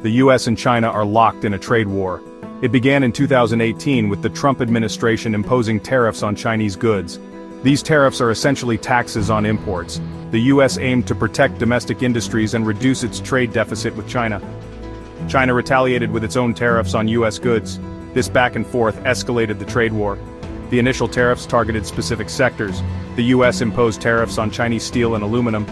the US and China are locked in a trade war. It began in 2018 with the Trump administration imposing tariffs on Chinese goods. These tariffs are essentially taxes on imports. The US aimed to protect domestic industries and reduce its trade deficit with China. China retaliated with its own tariffs on US goods. This back and forth escalated the trade war. The initial tariffs targeted specific sectors. The US imposed tariffs on Chinese steel and aluminum.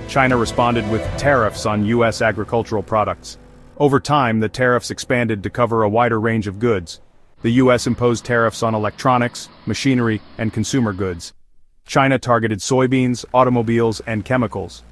China responded with tariffs on US agricultural products. Over time, the tariffs expanded to cover a wider range of goods. The US imposed tariffs on electronics, machinery, and consumer goods. China targeted soybeans, automobiles, and chemicals.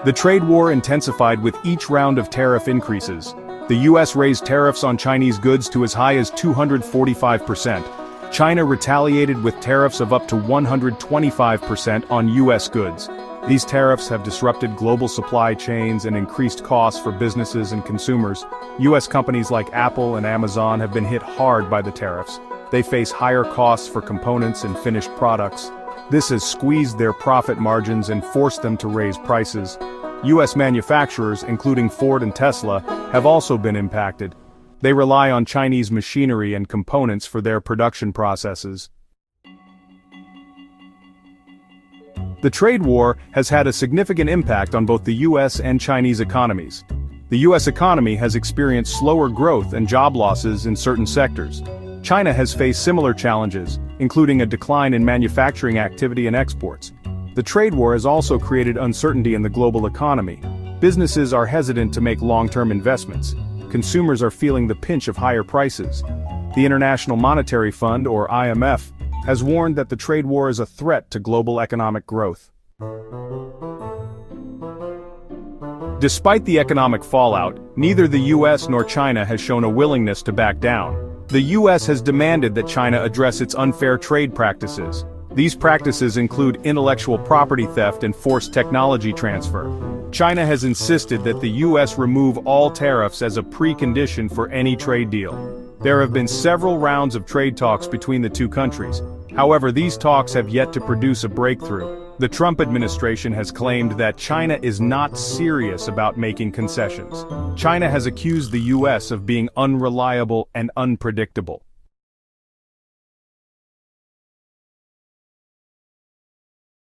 The trade war intensified with each round of tariff increases. The US raised tariffs on Chinese goods to as high as 245%. China retaliated with tariffs of up to 125% on US goods. These tariffs have disrupted global supply chains and increased costs for businesses and consumers. US companies like Apple and Amazon have been hit hard by the tariffs. They face higher costs for components and finished products. This has squeezed their profit margins and forced them to raise prices. US manufacturers, including Ford and Tesla, have also been impacted. They rely on Chinese machinery and components for their production processes. The trade war has had a significant impact on both the US and Chinese economies. The US economy has experienced slower growth and job losses in certain sectors. China has faced similar challenges, including a decline in manufacturing activity and exports. The trade war has also created uncertainty in the global economy. Businesses are hesitant to make long-term investments. Consumers are feeling the pinch of higher prices. The International Monetary Fund, or IMF, has warned that the trade war is a threat to global economic growth. Despite the economic fallout, neither the US nor China has shown a willingness to back down. The US has demanded that China address its unfair trade practices. These practices include intellectual property theft and forced technology transfer. China has insisted that the US remove all tariffs as a precondition for any trade deal. There have been several rounds of trade talks between the two countries. However, these talks have yet to produce a breakthrough. The Trump administration has claimed that China is not serious about making concessions. China has accused the US of being unreliable and unpredictable.